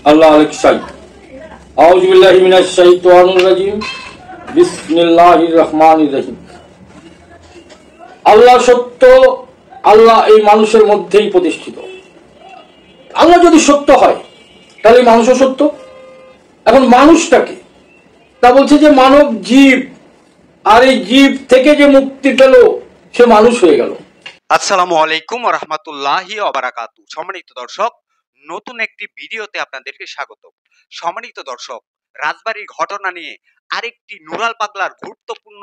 আল্লাহ আলেক শাইখ আউযু বিল্লাহি মিনাশ শাইতানির রাজিম বিসমিল্লাহির রহমানির রহিম। আল্লাহ সত্য, আল্লাহ এই মানুষের মধ্যেই প্রতিষ্ঠিত। আল্লাহ যদি সত্য হয় তাহলে মানুষও সত্য। এখন মানুষটাকে তা বলছে যে মানব জীব, আর এই জীব থেকে যে মুক্তি পেল সে মানুষ হয়ে গেল। আসসালামু আলাইকুম ওয়া রাহমাতুল্লাহি ওয়া বারাকাতুহু। সম্মানিত দর্শক, নতুন একটি ভিডিওতে আপনাদেরকে স্বাগত। সম্মানিত দর্শক, রাজবাড়ির ঘটনা নিয়ে আরেকটি নুরাল পাগলার গুরুত্বপূর্ণ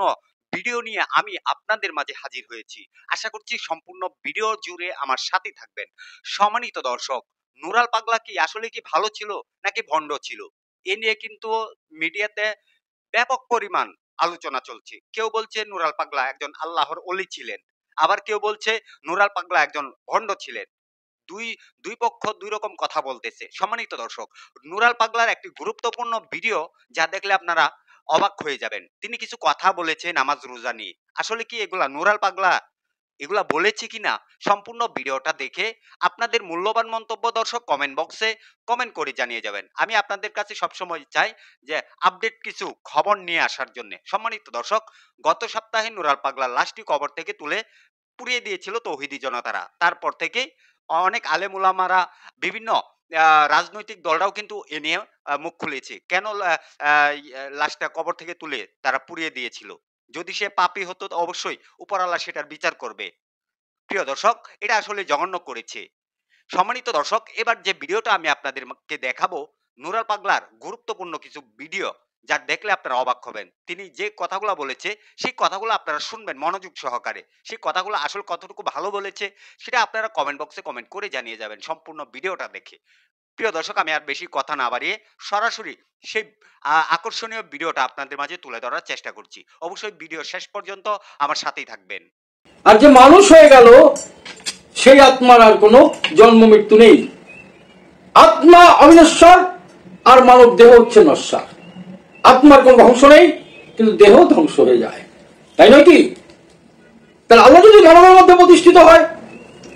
ভিডিও নিয়ে আমি আপনাদের মাঝে হাজির হয়েছি। আশা করছি সম্পূর্ণ ভিডিও জুড়ে আমার সাথে থাকবেন। সম্মানিত দর্শক, নুরাল পাগলা কি আসলে কি ভালো ছিল নাকি ভণ্ড ছিল, এ নিয়ে কিন্তু মিডিয়াতে ব্যাপক পরিমাণ আলোচনা চলছে। কেউ বলছে নুরাল পাগলা একজন আল্লাহর ওলি ছিলেন, আবার কেউ বলছে নুরাল পাগলা একজন ভণ্ড ছিলেন। দুই পক্ষ দুই রকম কথা বলতেছে। সম্মানিত দর্শক, নুরাল পাগলার একটি গুরুত্বপূর্ণ ভিডিও যা দেখলে আপনারা অবাক হয়ে যাবেন। তিনি কিছু কথা বলেছে নামাজ রোজা নিয়ে। আসলে কি এগুলা নুরাল পাগলা এগুলা বলেছে কিনা সম্পূর্ণ ভিডিওটা দেখে আপনাদের মূল্যবান মন্তব্য দর্শক কমেন্ট বক্সে কমেন্ট করে জানিয়ে যাবেন। আমি আপনাদের কাছে সবসময় চাই যে আপডেট কিছু খবর নিয়ে আসার জন্য। সম্মানিত দর্শক, গত সপ্তাহে নুরাল পাগলার লাশটি কবর থেকে তুলে পুড়িয়ে দিয়েছিল তৌহিদি জনতারা। তারপর থেকে অনেক আলেম উলামারা, বিভিন্ন রাজনৈতিক দলরাও কিন্তু এ নিয়ে মুখ খুলেছে। কেন লাশটা কবর থেকে তুলে তারা পুড়িয়ে দিয়েছিল? যদি সে পাপী হতো অবশ্যই উপরআল্লাহ সেটার বিচার করবে। প্রিয় দর্শক, এটা আসলে জঘন্য করেছে। সম্মানিত দর্শক, এবার যে ভিডিওটা আমি আপনাদেরকে দেখাবো নুরাল পাগলার গুরুত্বপূর্ণ কিছু ভিডিও, যা দেখলে আপনারা অবাক হবেন। তিনি যে কথাগুলো বলেছে সেই কথাগুলো আপনারা শুনবেন মনোযোগ সহকারে। সেই কথাগুলো আসলে কতটুকু ভালো বলেছে সেটা আপনারা কমেন্ট বক্সে কমেন্ট করে জানিয়ে যাবেন সম্পূর্ণ ভিডিওটা দেখে। প্রিয় দর্শক, আমি আর বেশি কথা না বাড়িয়ে সরাসরি সেই আকর্ষণীয় ভিডিওটা আপনাদের মাঝে তুলে ধরার চেষ্টা করছি। অবশ্যই ভিডিও শেষ পর্যন্ত আমার সাথেই থাকবেন। আর যে মানুষ হয়ে গেল সেই আত্মার আর কোনো জন্ম মৃত্যু নেই। আত্মা অবিনশ্বর আর মানব দেহ হচ্ছে নশ্বর। আত্মার কোনো ধ্বংস নেই, কিন্তু দেহ ধ্বংস হয়ে যায়, তাই নয় কি? তাহলে আল্লাহ যদি মানবের মধ্যে প্রতিষ্ঠিত হয়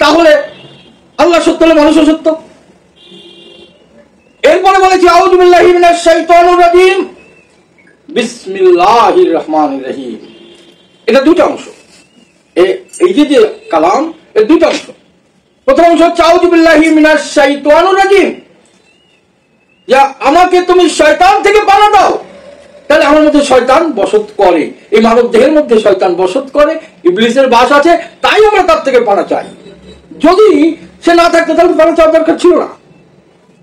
তাহলে আল্লাহ সত্য হলে মানুষও সত্য। এরপরে বলেছি আউযু বিল্লাহি মিনাশ শাইতানির রাজিম বিসমিল্লাহির রহমানির রহিম। এটা দুটো অংশ। এই যে কালাম, এর দুটো অংশ। প্রথম অংশ হচ্ছে আউযু বিল্লাহি মিনাশ শাইতানির রাজিম, যা আমাকে তুমি শয়তান থেকে পানা দাও। তাহলে আমার মধ্যে শয়তান বসত করে, এই মানব দেহের মধ্যে শয়তান বসত করে, ইবলিসের বাস আছে, তাই আমরা তার থেকে পানা চাই। যদি সে না থাকতো তাহলে পানা চাওয়ার দরকার ছিল না।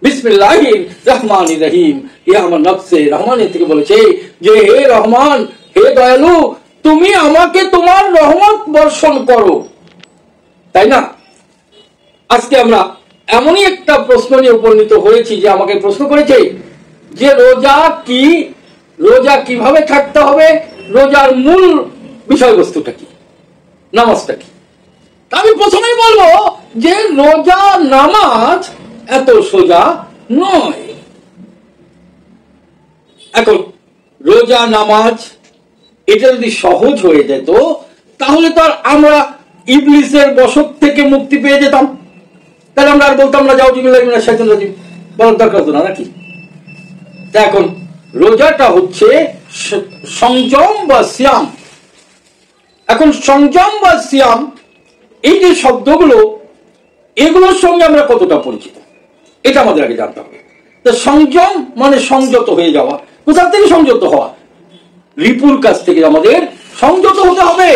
বিসমিল্লাহির রহমানির রহিম, এ আমার নফসে রহমানের থেকে বলেছে যে হে রহমান, হে দয়ালু, তুমি আমাকে তোমার রহমত বর্ষণ করো। তাই না? আজকে আমরা এমনই একটা প্রশ্ন নিয়ে উপনীত হয়েছি যে আমাকে প্রশ্ন করেছে যে রোজা কি, রোজা কিভাবে থাকতে হবে, রোজার মূল বিষয়বস্তুটা কি, নামাজটা কি। আমি প্রথমেই বলবো যে রোজা নামাজ এত সোজা নয়। এখন রোজা নামাজ এটা যদি সহজ হয়ে যেত তাহলে তো আর আমরা ইবলিসের বশত থেকে মুক্তি পেয়ে যেতাম। তাহলে আমরা আর বলতাম না যাও জিবিল্লাহি মিনাশ শাইতানির রাজিম, বলার দরকার হতো না, নাকি? তা এখন রোজাটা হচ্ছে সংযম বা সিয়াম। এখন সংযম বা সিয়াম এই যে শব্দগুলো, এগুলোর সঙ্গে আমরা কতটা পরিচিত এটা আমাদের আগে জানতে হবে। তো সংযম মানে সংযত হয়ে যাওয়া। কোথা থেকে সংযত হওয়া? রিপুর কাছ থেকে আমাদের সংযত হতে হবে।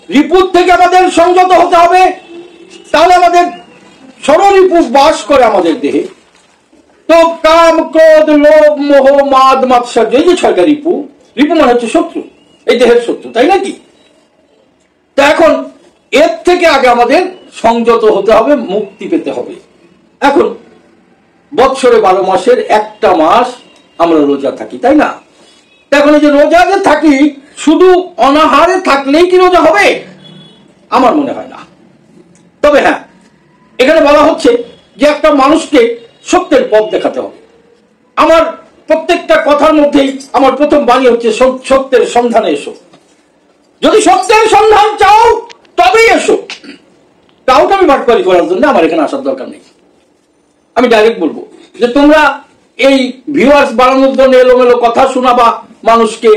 রিপুর থেকে আমাদের সংযত হতে হবে। তাহলে আমাদের ষড়রিপু বাস করে আমাদের দেহে। তো কাম, ক্রোধ, লোভ, মোহ, মাদ, মাৎসর্য, এই যে ছয়টা রিপু, রিপু মানে হচ্ছে শত্রু, এই দেহের শত্রু, তাই নাকি? তো এখন এর থেকে আগে আমাদের সংযত হতে হবে, মুক্তি পেতে হবে। এখন বৎসরে 12 মাসের একটা মাস আমরা রোজা থাকি, তাই না? এখন এই যে রোজা যে থাকি, শুধু অনাহারে থাকলেই কি রোজা হবে? আমার মনে হয় না। তবে হ্যাঁ, এখানে বলা হচ্ছে যে একটা মানুষকে সত্যের পথ দেখাতে হবে। আমার প্রত্যেকটা কথার মধ্যেই আমার প্রথম বাণী হচ্ছে সত্যের সন্ধানে এসো। যদি সত্যের সন্ধান চাও তবেই এসো। তাও তো আমি বাটপারি করার জন্য আমার এখানে আসার দরকার নেই। আমি ডাইরেক্ট বলবো যে তোমরা এই ভিউয়ার্স বাড়ানোর জন্য এলোমেলো কথা শোনাবা মানুষকে,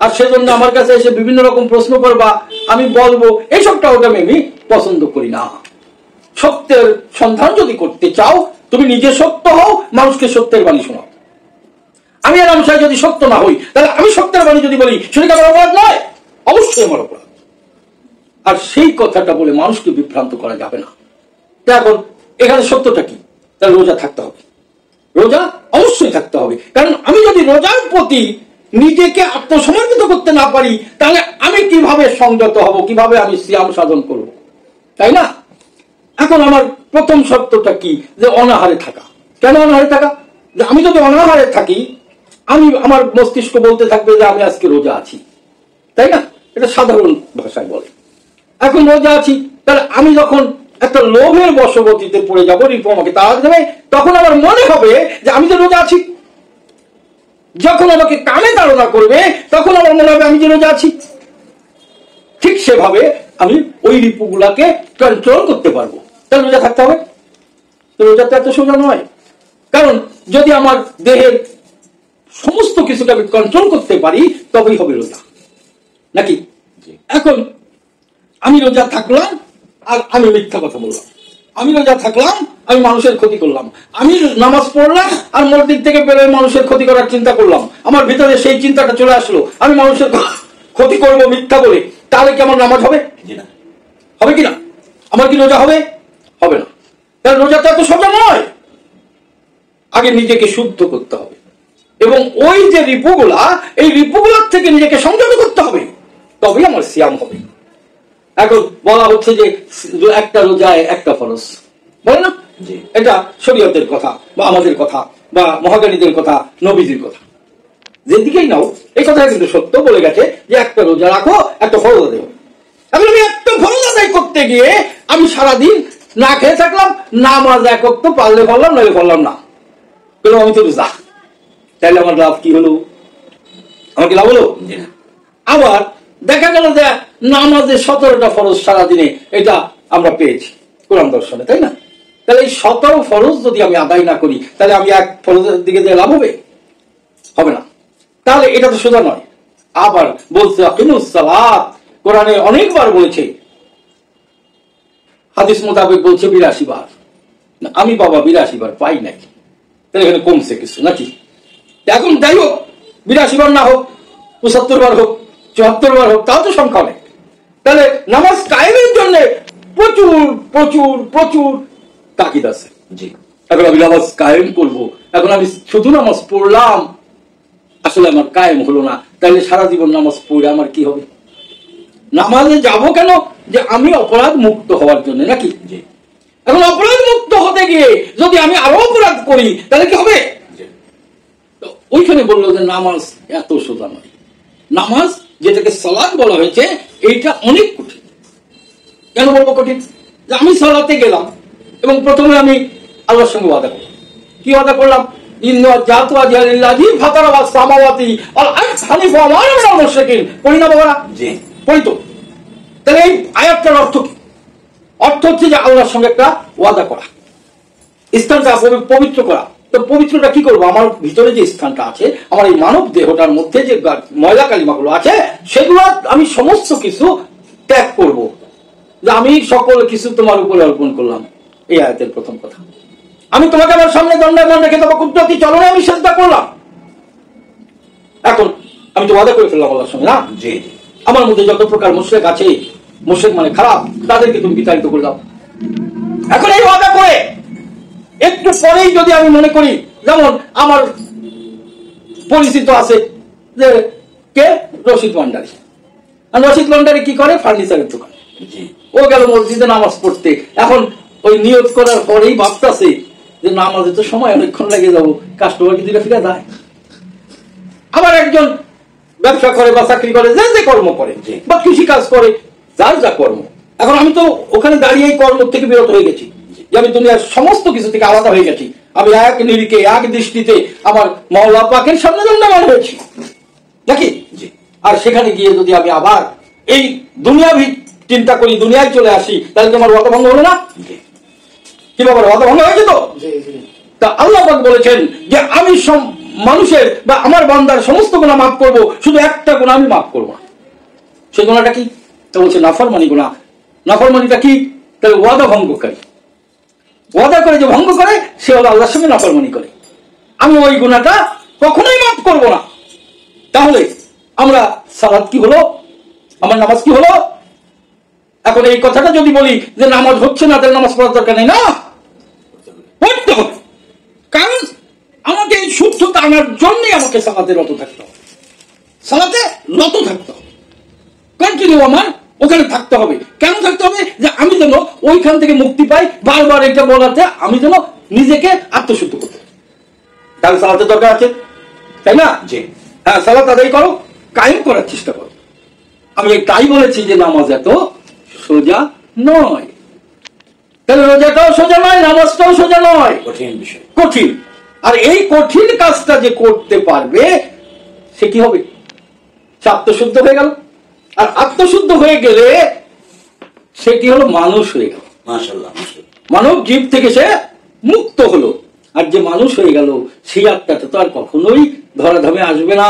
আর সেজন্য আমার কাছে এসে বিভিন্ন রকম প্রশ্ন করবা, আমি বলবো, এইসবটা ওটা আমি পছন্দ করি না। সত্যের সন্ধান যদি করতে চাও, তুমি নিজে সত্য হও, মানুষকে সত্যের বাণী শোনাও। আমি আর আমসায় যদি সত্য না হই, তাহলে আমি সত্যের বাণী যদি বলি, সেটা আমার অপরাধ নয়? অবশ্যই আমার অপরাধ। আর সেই কথাটা বলে মানুষকে বিভ্রান্ত করা যাবে না। এখন এখানে সত্যটা কি? তাহলে রোজা থাকতে হবে, রোজা অবশ্যই থাকতে হবে। কারণ আমি যদি রোজার প্রতি নিজেকে আত্মসমর্পিত করতে না পারি, তাহলে আমি কিভাবে সংযত হব, কিভাবে আমি সিয়াম সাধন করব, তাই না? এখন আমার প্রথম শর্তটা কি? যে অনাহারে থাকা। কেন অনাহারে থাকা? যে আমি যদি অনাহারে থাকি, আমি আমার মস্তিষ্ক বলতে থাকবে যে আমি আজকে রোজা আছি, তাই না? এটা সাধারণ ভাষায় বলে। এখন রোজা আছি, তাহলে আমি যখন একটা লোভের বশবর্তীতে পড়ে যাবো, রিপু আমাকে তাড়া দেবে, তখন আমার মনে হবে যে আমি যে রোজা আছি। যখন আমাকে কামে তাড়না করবে, তখন আমার মনে হবে আমি যে রোজা আছি। ঠিক সেভাবে আমি ওই রিপুগুলাকে কন্ট্রোল করতে পারবো। তাহলে রোজা থাকতে হবে। তো রোজা তো এত সোজা নয়। কারণ যদি আমার দেহের সমস্ত কিছুকে আমি কন্ট্রোল করতে পারি, তবেই হবে রোজা, নাকি? এখন আমি রোজা থাকলাম আর আমি মিথ্যা কথা বললাম, আমি রোজা থাকলাম, আমি মানুষের ক্ষতি করলাম, আমি নামাজ পড়লাম আর মসজিদ থেকে বেরোয় মানুষের ক্ষতি করার চিন্তা করলাম, আমার ভিতরে সেই চিন্তাটা চলে আসলো, আমি মানুষের ক্ষতি করবো মিথ্যা বলে, তাহলে কি আমার নামাজ হবে? হবে কিনা? আমার কি রোজা হবে? হবে না। তাহলে রোজা তো এত সোজা নয়। আগে নিজেকে শুদ্ধ করতে হবে, এবং ওই যে রিপুগুলা, এই রিপুগুলার থেকে নিজেকে সংযত করতে হবে, তবেই আমার সিয়াম হবে। এখন বলা হচ্ছে যে একটা রোজায় একটা ফরজ, বলে না? এটা শরীয়তের কথা বা আমাদের কথা বা মহাজ্ঞানীদের কথা, নবীজির কথা, যেদিকেই নাও এই কথা কিন্তু সত্য বলে গেছে যে একটা রোজা রাখো, একটা ফরজ আদায় হবে। এখন আমি একটা ফরজ আদায় করতে গিয়ে আমি সারাদিন না খেয়ে থাকলাম, নামাজ এক ওয়াক্ত পারলে পড়লাম, নাহলে পড়লাম না, কিন্তু আমি তো রোজা। তাহলে আমার লাভ কি হলো? আমার কি লাভ হলো? আবার দেখা গেল যে নামাজে 17টা ফরজ সারাদিনে, এটা আমরা পেয়েছি কোরআন দর্শনে, তাই না? তাহলে এই 17 ফরজ যদি আমি আদায় না করি, তাহলে আমি এক ফরজের দিকে যে লাভ হবে? হবে না। তাহলে এটা তো সোজা নয়। আবার বলছে আকিমুস সালাত, কোরআনে অনেকবার বলেছে, হাদিস মোতাবেক বলছে 82 বার। আমি বাবা 82 বার পাই নাই, তাহলে এখানে কমছে কিছু, নাকি? এখন যাই হোক, 82 বার না হোক, 75 বার হোক, 74 বার হোক, তাও তো সংখ্যা অনেক। তাহলে নামাজ কায়েমের জন্য প্রচুর প্রচুর প্রচুর তাকিদ আছে। এখন আমি নামাজ কায়েম করবো, এখন আমি শুধু নামাজ পড়লাম, আসলে আমার কায়েম হলো না, তাহলে সারা জীবন নামাজ পড়ে আমার কি হবে? নামাজে যাব কেন? যে আমি অপরাধ মুক্ত হওয়ার জন্য, নাকি? এখন অপরাধ মুক্ত হতে গিয়ে যদি আমি আরো অপরাধ করি, তাহলে কি হবে? ওইখানে বললো যে নামাজ এত সোজা নয়। নামাজ যেটাকে সালাত বলা হয়েছে, এইটা অনেক কঠিন। কেন বলবো কঠিন? যে আমি সালাতে গেলাম এবং প্রথমে আমি আল্লাহর সঙ্গে ওয়াদা করলাম। কি ওয়াদা করলাম? পড়ি না বাবারা? পড়ি তো। তাহলে এই আয়াতটার অর্থ কি? অর্থ হচ্ছে যে আল্লাহর সঙ্গে একটা ওয়াদা করা, স্থানটা পবিত্র করা। তো পবিত্রটা কি করবো? আমার ভিতরে যে স্থানটা আছে, আমার এই মানব দেহটার মধ্যে যে ময়লা কালিমাগুলো আছে, সেগুলো আমি সমস্ত কিছু ত্যাগ করব, যে আমি সকল কিছু তোমার উপরে অর্পণ করলাম। এই আয়াতের প্রথম কথা। আমি তোমাকে আমার সামনে দণ্ডায়মান রেখে তোমার কুদরতি চলনে আমি চেষ্টা করলাম। এখন আমি তো ওয়াদা করে ফেললাম আল্লাহর সঙ্গে, না? আমার মধ্যে যত প্রকার মুশরিক আছে, মুশরিক মানে খারাপ, তাদেরকে তুমি বিতাড়িত করলাম। এখন এই ওয়াদা করে একটু পরেই যদি আমি মনে করি, যেমন আমার পরিচিত আছে যে কে, রশিদ ভান্ডারী। আর রশিদ ভান্ডারী কি করে? ফার্নিচারের দোকান। ও গেল মসজিদে নামাজ পড়তে, এখন ওই নিয়ত করার পরেই ভাবতেছে যে নামাজে তো সময় অনেকক্ষণ লাগে যাবো, কাস্টমার কি দিলে ফিরে যায়। আবার একজন ব্যবসা করে বা চাকরি করে, যে যে কর্ম করে বা কৃষি কাজ করে, যার যা কর্ম। এখন আমি তো ওখানে দাঁড়িয়ে কর্ম থেকে বিরত হয়ে গেছি, যে আমি দুনিয়ার সমস্ত কিছু থেকে আলাদা হয়ে গেছি। আমি এক নিরিখে এক দৃষ্টিতে আমার মাওলা পাকের সামনে দণ্ডায়মান হয়েছি, নাকি? আর সেখানে গিয়ে যদি আমি আবার এই দুনিয়া চিন্তা করি, দুনিয়ায় চলে আসি, তাহলে তোমার ওয়াদা ভঙ্গ হলো না? কি ব্যাপার, ওয়াদা ভঙ্গ হয়েছে তো? তা আল্লাহ পাক বলেছেন যে আমি মানুষের বা আমার বান্দার সমস্ত গুনাহ মাফ করব, শুধু একটা গুনাহ আমি মাফ করব না। সেই গুনাহটা কি? তা বলছে নাফরমানি গুনাহ। নাফরমানিটা কি? তাহলে ওয়াদা ভঙ্গকারী, ওয়াদা করে যে ভঙ্গ করে সে হলো আল্লাহর সঙ্গে নাফরমানি করে। আমি ওই গুনাহটা কখনোই মাফ করব না। তাহলে আমরা সালাত কি হলো, আমার নামাজ কি হলো? এখন এই কথাটা যদি বলি যে নামাজ হচ্ছে না, তাহলে নামাজ পড়ার দরকার নেই, না, পড়তে হবে। কারণ আমাকে এই শুদ্ধতা আনার জন্যই আমাকে সালাতে রত থাকতে হবে, সালাতে রত থাকতে হবে, কন্টিনিউ আমার ওখানে থাকতে হবে। কেন থাকতে হবে? যে আমি যেন ওইখান থেকে মুক্তি পাই। বারবার এটা বলাতে আমি যেন নিজেকে আত্মশুদ্ধ করতে পারি। তাহলে সালাতের দরকার আছে, তাই না? যে হ্যাঁ, সালাত আদায় করো, কায়েম করার চেষ্টা করো। আমি তাই বলেছি যে নামাজ এত সোজা নয়। তাহলে রোজাটাও সোজা নয়, নামাজটাও সোজা নয়, কঠিন বিষয়, কঠিন। আর এই কঠিন কাজটা যে করতে পারবে সে কি হবে? সে আত্মশুদ্ধ হয়ে গেল। আর আত্মশুদ্ধ হয়ে গেলে সে কি হলো? মানুষ হয়ে গেল। মাশাআল্লাহ, মানব জীব থেকে সে মুক্ত হলো। আর যে মানুষ হয়ে গেল সেই আত্মাটা তো আর কখনোই ধরাধামে আসবে না,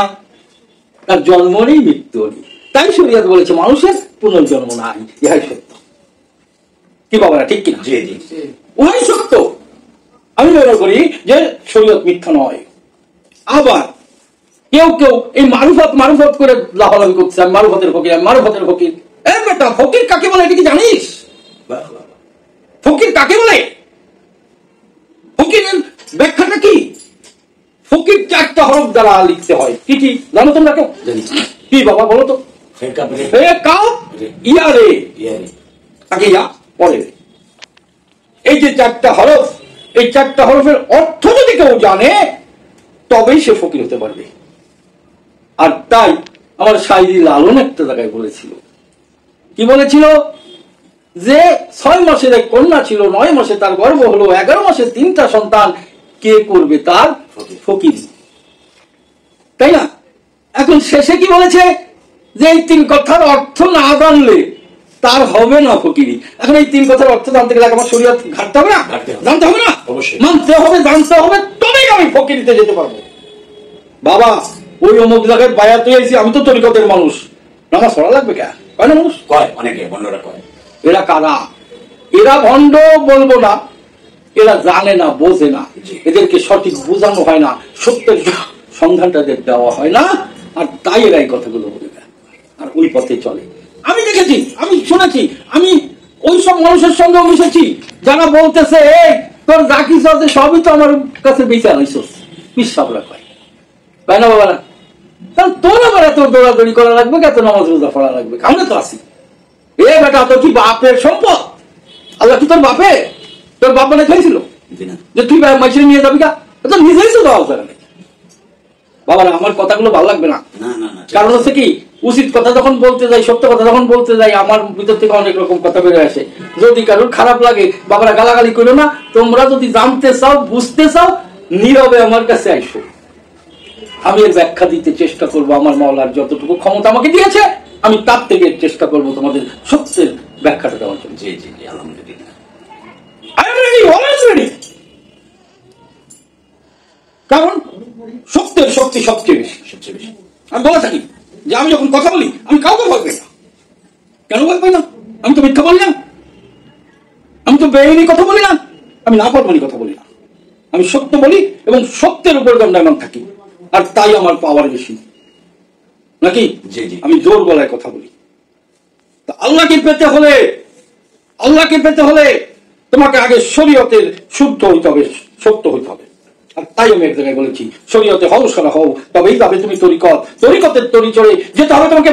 তার জন্ম নেই, মৃত্যু নেই। তাই শরীয়ত বলেছে মানুষের পুনর্জন্ম নাই। ইহাই সত্য। কি বাবারা, ঠিক কিনা? ওই সত্য। আমি মনে করি যে শরীয়ত মিথ্যা নয়। আবার কেউ কেউ এই মারুফত করে লাফালাফি করছে, আমি মারুফতের ফকির, আমি মারুফতের ফকির। এ বেটা, ফকির কাকে বলে এটা কি জানিস? ফকির কাকে বলে? ফকিরের ব্যাখ্যাটা কি? ফকির 4টা হরফ দ্বারা লিখতে হয়। কি কি জানো তোমরা? কেউ কি বাবা বলো তো? এই যে 4টা হরফ, এই 4টা হরফের অর্থ যদি কেউ জানে তবেই সে ফকির হতে পারবে। আর তাই আমার শায়রি লালন একটা জায়গায় বলেছিল, কি বলেছিল? যে 6 মাসের এক কন্যা ছিল, 9 মাসে তার গর্ভ হলো, 11 মাসে 3টা সন্তান, কে করবে তার ফকির? তাই না? এখন শেষে কি বলেছে? যে এই 3 কথার অর্থ না জানলে তার হবে না ফকিরি। এখন এই 3 কথার অর্থ জানতে গেলে আমার শরীয়ত ঘাটতে হবে না? জানতে হবে না? মানতে হবে, জানতে হবে, তবেই আমি ফকিরিতে যেতে পারবো। বাবা, ওই অমুক জায়গায় বায়াত হয়েছি, আমি তো তরিকতের মানুষ, নামাজ পড়া লাগবে কে? কয় না মানুষ? কয়, অনেকে ভণ্ডরা কয়। এরা কারা? এরা ভণ্ড বলবো না, এরা জানে না, বোঝে না, এদেরকে সঠিক বোঝানো হয় না, সত্যের সন্ধানটা দেওয়া হয় না। আর তাই এরা এই কথাগুলো বলে দেয় আর ওই পথে চলে। আমি দেখেছি, আমি শুনেছি, আমি ওই সব মানুষের সঙ্গে মিশেছি যারা বলতেছে এই তোর যা কিছু আছে সবই তো আমার কাছে বেঁচে আনাইছস। পিসাবরা কয়, তাই না বাবারা? তাহলে তোর আবার এত দৌড়াদৌড়ি করা লাগবে, এত নামাজ রোজা পড়া লাগবে? আমরা তো আসি। এ বেটা, তোর কি বাপের সম্পদ? আল্লাহ কি তোর বাপে? তোর বাপ মানে খাইছিল যে তুই মাইসে নিয়ে যাবি? কা তো নিজেই তো দেওয়া যায়। বাবারা, আমার কথাগুলো ভালো লাগবে না। কারণ হচ্ছে কি, উচিত কথা যখন বলতে যাই, সত্য কথা যখন বলতে যাই, আমার ভিতর থেকে অনেক রকম কথা বেরোয় আসে। যদি কারোর খারাপ লাগে, বাবারা গালাগালি করো না। তোমরা যদি জানতে চাও, বুঝতে চাও, নীরবে আমার কাছে আইসো। আমি এর ব্যাখ্যা দিতে চেষ্টা করবো। আমার মাওলার যতটুকু ক্ষমতা আমাকে দিয়েছে, আমি তার থেকে চেষ্টা করবো তোমাদের সত্যের ব্যাখ্যাটা দেওয়ার জন্য। জি জি, আলহামদুলিল্লাহ, I am ready, always ready. কারণ সত্যের শক্তি সবচেয়ে বেশি, সবচেয়ে বেশি। আমি বলে থাকি যে আমি যখন কথা বলি আমি কাউকে ভয় পাই না। কেন ভয় পাই না? আমি তো মিথ্যা বলি না, আমি তো বেআইনি কথা বলি না, আমি নাফরমানি কথা বলি না। আমি সত্য বলি এবং সত্যের উপর দণ্ডায়মান থাকি। আর তাই আমার পাওয়ার বেশি নাকি? আমি জোর গলায় কথা বলি। আল্লাহকে পেতে হলে তোমাকে আগে শরীয়তের শুদ্ধ হইতে হবে, সত্য হইতে হবে। আর তাই আমি এক জায়গায় বলেছি, শরীয়তে হলসরা হও, তবেই যাবে তুমি তরিকতের তরি চড়ে যেতে হবে তোমাকে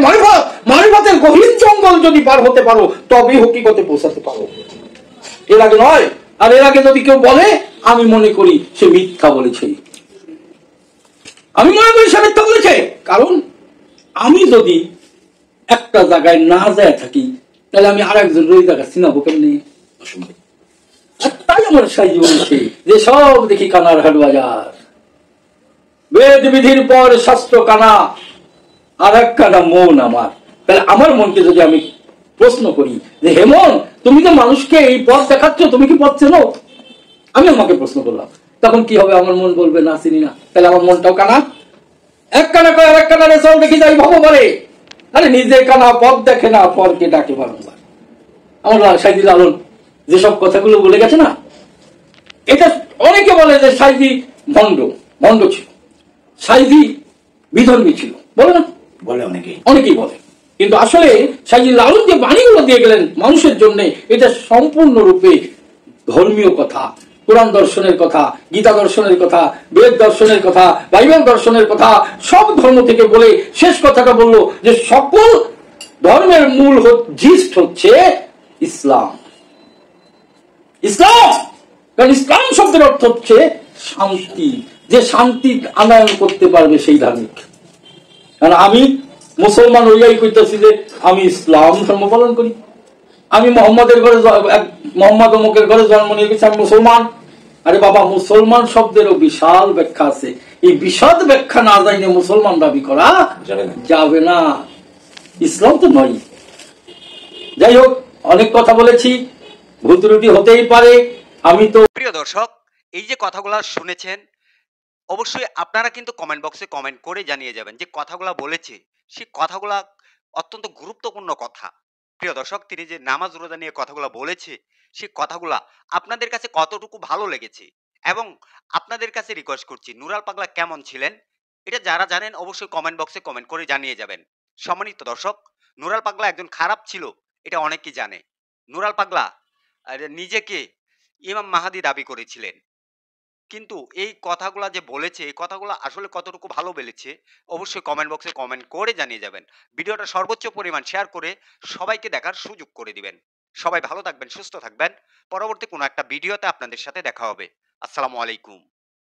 মারিফতের গভীর জঙ্গল যদি পার হতে পারো, তবেই হকিকতে পৌঁছাতে পারো, এর আগে নয়। আর এর আগে যদি কেউ বলে, আমি মনে করি সে মিথ্যা বলেছে। আমি মনে করি সে মিথ্যা বলেছে। কারণ আমি যদি একটা জায়গায় না যায় থাকি, তাহলে আমি আর একজন ওই জায়গা চিনাবো কেমনি? তাই আমার সাইজি বলছে যে সব দেখি কানার হাট বাজার, বেদ বিধির পর শাস্ত্র কানা, আর এক কানা মন আমার। তাহলে আমার মনকে যদি আমি প্রশ্ন করি যে হে মন, তুমি তো মানুষকে এই পথ দেখাচ্ছ, তুমি কি পথ চেনো? আমি আমাকে প্রশ্ন করলাম তখন কি হবে? আমার মন বলবে না, চিনি না। তাহলে আমার মনটাও কানা। এক কানা কয় আর এক কানা রেসল দেখি যাই ভাবো পারে। আরে নিজে কানা, পথ দেখে না, পরকে ডাকে বারংবার। আমার সাইদি লালন যেসব কথাগুলো বলে গেছে না, এটা অনেকে বলে যে সাইদি ভণ্ড ছিল, সাইদি বিধর্মী ছিল, বলে না? বলে অনেকেই বলে। কিন্তু আসলে সাইদি লালন যে বাণীগুলো দিয়ে গেলেন মানুষের জন্য, এটা সম্পূর্ণরূপে ধর্মীয় কথা, কোরআন দর্শনের কথা, গীতা দর্শনের কথা, বেদ দর্শনের কথা, বাইবেল দর্শনের কথা, সব ধর্ম থেকে বলে শেষ কথাটা বললো যে সকল ধর্মের মূল জিস্ট হচ্ছে ইসলাম। ইসলাম, কারণ ইসলাম শব্দের অর্থ হচ্ছে শান্তি। যে শান্তি আনয়ন করতে পারবে সেই ধার্মিক। কারণ আমি মুসলমান হইয়াই কইতেছি যে আমি ইসলাম ধর্ম পালন করি, আমি মোহাম্মদের ঘরে, মোহাম্মদ অমুকের ঘরে জন্ম নিয়ে গেছি, আমি মুসলমান। আরে বাবা, মুসলমান শব্দেরও বিশাল ব্যাখ্যা আছে। এই বিশদ ব্যাখ্যা না জানিয়ে মুসলমান দাবি করা যাবে না, ইসলাম তো নয়। যাই হোক, অনেক কথা বলেছি, ভুল ত্রুটি হতেই পারে। আমি তো প্রিয় দর্শক, এই যে কথাগুলো শুনেছেন, অবশ্যই আপনারা কিন্তু কমেন্ট বক্সে কমেন্ট করে জানিয়ে যাবেন যে কথাগুলো বলেছে সেই কথাগুলা অত্যন্ত গুরুত্বপূর্ণ কথা। প্রিয় দর্শক, তিনি যে নামাজ রোজা নিয়ে কথাগুলো বলেছে সেই কথাগুলা আপনাদের কাছে কতটুকু ভালো লেগেছে, এবং আপনাদের কাছে রিকোয়েস্ট করছি নুরাল পাগলা কেমন ছিলেন এটা যারা জানেন অবশ্যই কমেন্ট বক্সে কমেন্ট করে জানিয়ে যাবেন। সম্মানিত দর্শক, নুরাল পাগলা একজন খারাপ ছিল এটা অনেকেই জানে। নুরাল পাগলা নিজেকে ইমাম মাহাদি দাবি করেছিলেন, কিন্তু এই কথাগুলা যে বলেছে এই কথাগুলো আসলে কতটুকু ভালো বলেছে অবশ্যই কমেন্ট বক্সে কমেন্ট করে জানিয়ে যাবেন। ভিডিওটা সর্বোচ্চ পরিমাণ শেয়ার করে সবাইকে দেখার সুযোগ করে দিবেন। সবাই ভালো থাকবেন, সুস্থ থাকবেন। পরবর্তী কোনো একটা ভিডিওতে আপনাদের সাথে দেখা হবে। আসসালামু আলাইকুম।